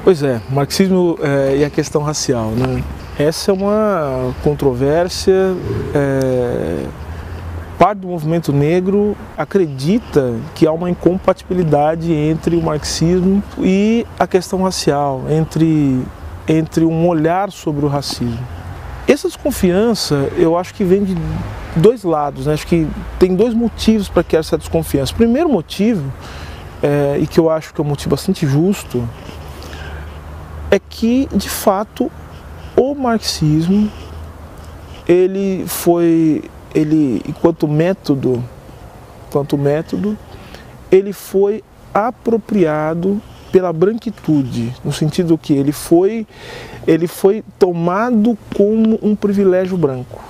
Pois é, marxismo e a questão racial, né? Essa é uma controvérsia. Parte do movimento negro acredita que há uma incompatibilidade entre o marxismo e a questão racial, entre um olhar sobre o racismo. Essa desconfiança, eu acho que vem de dois lados, né? Acho que tem dois motivos para que essa desconfiança. O primeiro motivo, e que eu acho que é um motivo bastante justo, é que, de fato, o marxismo, enquanto método, ele foi apropriado pela branquitude, no sentido que ele foi tomado como um privilégio branco.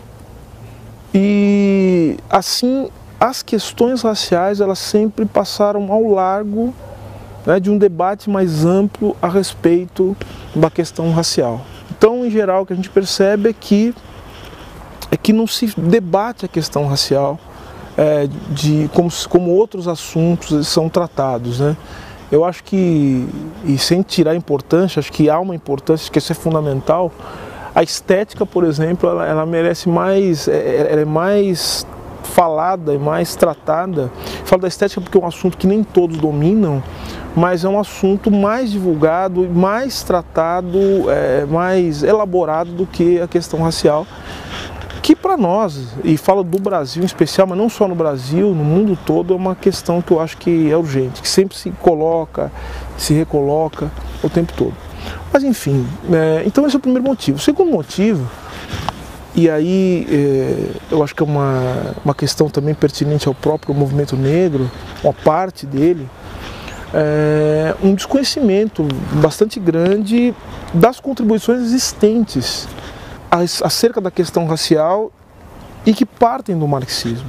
E assim, as questões raciais, elas sempre passaram ao largo, né, de um debate mais amplo a respeito da questão racial. Então, em geral, o que a gente percebe é que não se debate a questão racial como outros assuntos são tratados, né? Eu acho que, e sem tirar a importância, acho que há uma importância, que isso é fundamental. A estética, por exemplo, ela merece mais, ela é mais falada e mais tratada. Falo da estética porque é um assunto que nem todos dominam, mas é um assunto mais divulgado, mais tratado, mais elaborado do que a questão racial, que para nós, e falo do Brasil em especial, mas não só no Brasil, no mundo todo, é uma questão que eu acho que é urgente, que sempre se coloca, se recoloca o tempo todo. Mas enfim, então esse é o primeiro motivo. O segundo motivo, e aí eu acho que é uma questão também pertinente ao próprio movimento negro, uma parte dele, um desconhecimento bastante grande das contribuições existentes acerca da questão racial e que partem do marxismo.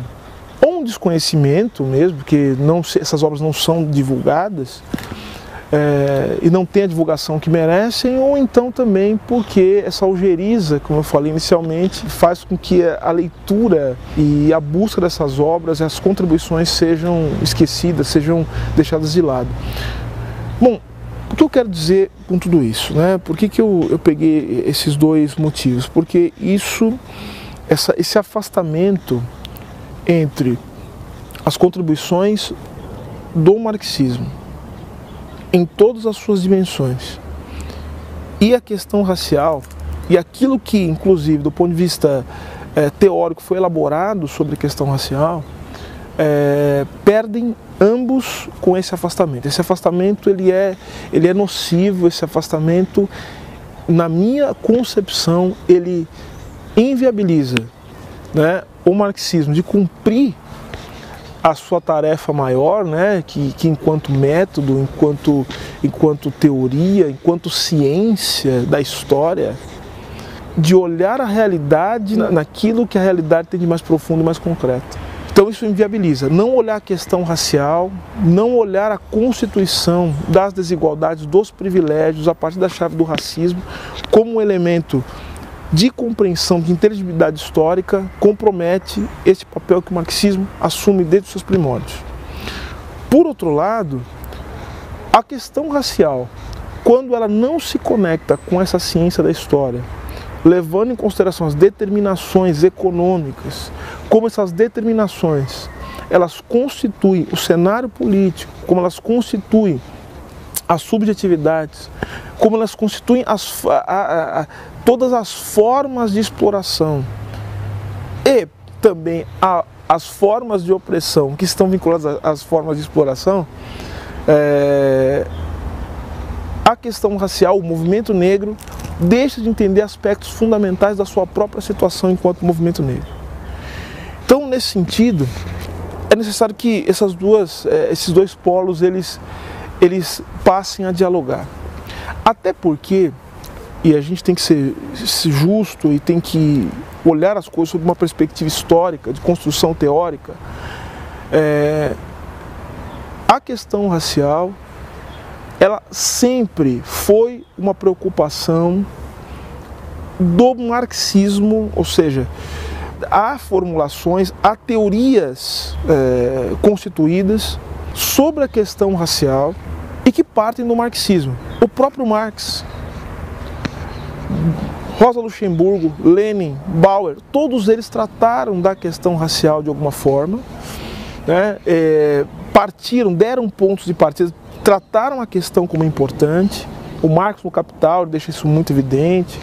Ou um desconhecimento mesmo, porque essas obras não são divulgadas e não têm a divulgação que merecem, ou então também porque essa algeriza, como eu falei inicialmente, faz com que a leitura e a busca dessas obras, as contribuições sejam esquecidas, sejam deixadas de lado. Bom, o que eu quero dizer com tudo isso, né? Por que eu peguei esses dois motivos? Porque esse afastamento entre as contribuições do marxismo em todas as suas dimensões e a questão racial e aquilo que, inclusive, do ponto de vista teórico foi elaborado sobre a questão racial, perdem ambos com esse afastamento. Esse afastamento ele é nocivo, esse afastamento, na minha concepção, ele inviabiliza, né, o marxismo de cumprir a sua tarefa maior, né, que enquanto método, enquanto teoria, enquanto ciência da história, de olhar a realidade naquilo que a realidade tem de mais profundo e mais concreto. Então isso inviabiliza, não olhar a questão racial, não olhar a constituição das desigualdades, dos privilégios, a partir da chave do racismo, como um elemento de compreensão, de inteligibilidade histórica, compromete esse papel que o marxismo assume desde os seus primórdios. Por outro lado, a questão racial, quando ela não se conecta com essa ciência da história, levando em consideração as determinações econômicas, como essas determinações, elas constituem o cenário político, como elas constituem as subjetividades, como elas constituem todas as formas de exploração e também as formas de opressão que estão vinculadas às formas de exploração, a questão racial, o movimento negro, deixa de entender aspectos fundamentais da sua própria situação enquanto movimento negro. Então, nesse sentido, é necessário que esses dois polos eles passem a dialogar. Até porque, e a gente tem que ser justo e tem que olhar as coisas sob uma perspectiva histórica, de construção teórica, a questão racial, ela sempre foi uma preocupação do marxismo, ou seja, há formulações, há teorias constituídas sobre a questão racial e que partem do marxismo. O próprio Marx, Rosa Luxemburgo, Lenin, Bauer, todos eles trataram da questão racial de alguma forma, né? Deram pontos de partida, trataram a questão como importante. O Marx no Capital deixa isso muito evidente.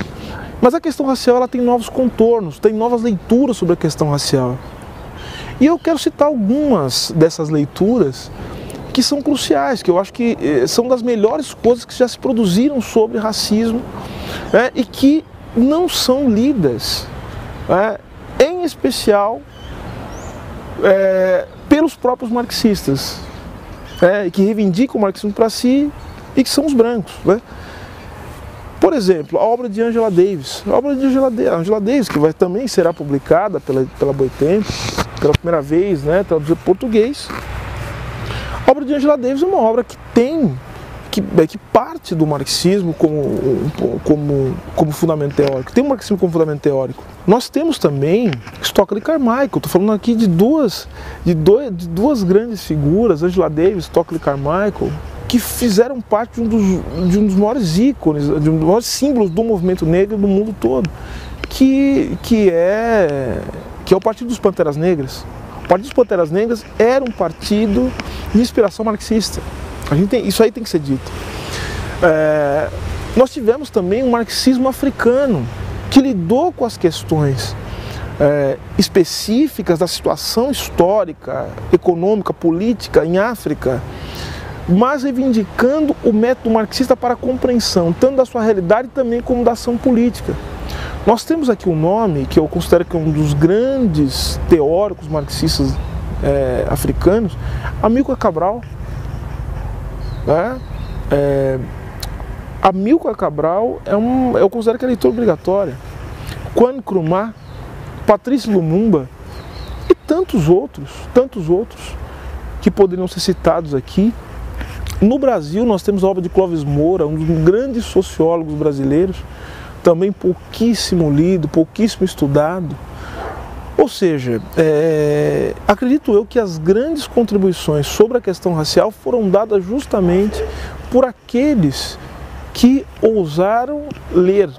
Mas a questão racial ela tem novos contornos, tem novas leituras sobre a questão racial. E eu quero citar algumas dessas leituras que são cruciais, que eu acho que são das melhores coisas que já se produziram sobre racismo, né, e que não são lidas, né, em especial pelos próprios marxistas, que reivindicam o marxismo para si e que são os brancos, né? Por exemplo, a obra de Angela Davis. A obra de Angela Davis, que também será publicada pela Boitempo, pela primeira vez, né, traduzida para português. A obra de Angela Davis é uma obra que parte do marxismo como fundamento teórico. Tem o marxismo como fundamento teórico. Nós temos também Stockley Carmichael. Estou falando aqui de duas grandes figuras, Angela Davis e Stockley Carmichael, que fizeram parte de um dos maiores ícones, de um dos maiores símbolos do movimento negro do mundo todo, que é o Partido dos Panteras Negras. O Partido dos Panteras Negras era um partido de inspiração marxista. Isso aí tem que ser dito. Nós tivemos também um marxismo africano, que lidou com as questões específicas da situação histórica, econômica, política em África, mas reivindicando o método marxista para a compreensão, tanto da sua realidade também como da ação política. Nós temos aqui um nome que eu considero que é um dos grandes teóricos marxistas africanos, Amílcar Cabral. Amílcar Cabral eu considero que é leitura obrigatória. Kwame Nkrumah, Patrice Lumumba e tantos outros que poderiam ser citados aqui. No Brasil nós temos a obra de Clóvis Moura, um dos grandes sociólogos brasileiros, também pouquíssimo lido, pouquíssimo estudado. Ou seja, acredito eu que as grandes contribuições sobre a questão racial foram dadas justamente por aqueles que ousaram ler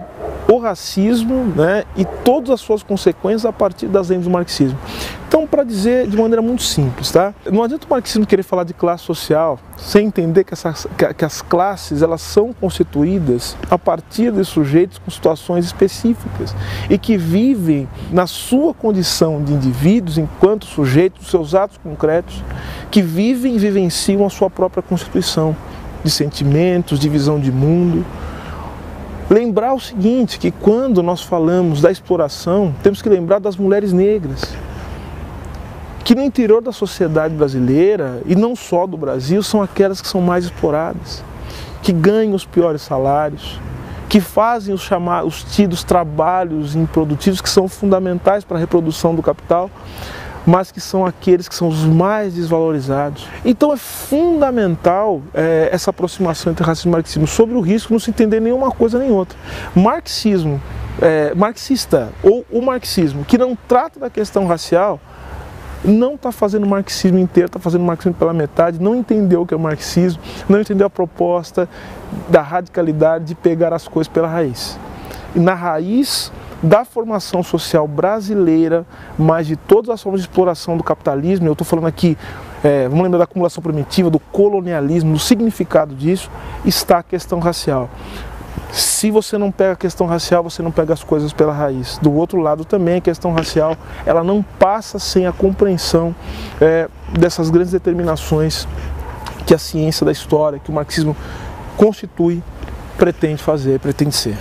o racismo, né, e todas as suas consequências a partir das lentes do marxismo. Então, para dizer de maneira muito simples, tá? Não adianta o marxismo querer falar de classe social sem entender que as classes elas são constituídas a partir de sujeitos com situações específicas e que vivem na sua condição de indivíduos enquanto sujeitos dos seus atos concretos, que vivem e vivenciam a sua própria constituição de sentimentos, de visão de mundo. Lembrar o seguinte, que quando nós falamos da exploração, temos que lembrar das mulheres negras, que no interior da sociedade brasileira, e não só do Brasil, são aquelas que são mais exploradas, que ganham os piores salários, que fazem os tidos trabalhos improdutivos que são fundamentais para a reprodução do capital, mas que são aqueles que são os mais desvalorizados. Então é fundamental essa aproximação entre racismo e marxismo, sobre o risco de não se entender nenhuma coisa nem outra. Marxismo, marxista, ou o marxismo que não trata da questão racial, não está fazendo o marxismo inteiro, está fazendo o marxismo pela metade, não entendeu o que é o marxismo, não entendeu a proposta da radicalidade de pegar as coisas pela raiz. E na raiz da formação social brasileira, mas de todas as formas de exploração do capitalismo, eu estou falando aqui, vamos lembrar da acumulação primitiva, do colonialismo, do significado disso, está a questão racial. Se você não pega a questão racial, você não pega as coisas pela raiz. Do outro lado também a questão racial, ela não passa sem a compreensão dessas grandes determinações que a ciência da história, que o marxismo constitui, pretende fazer, pretende ser.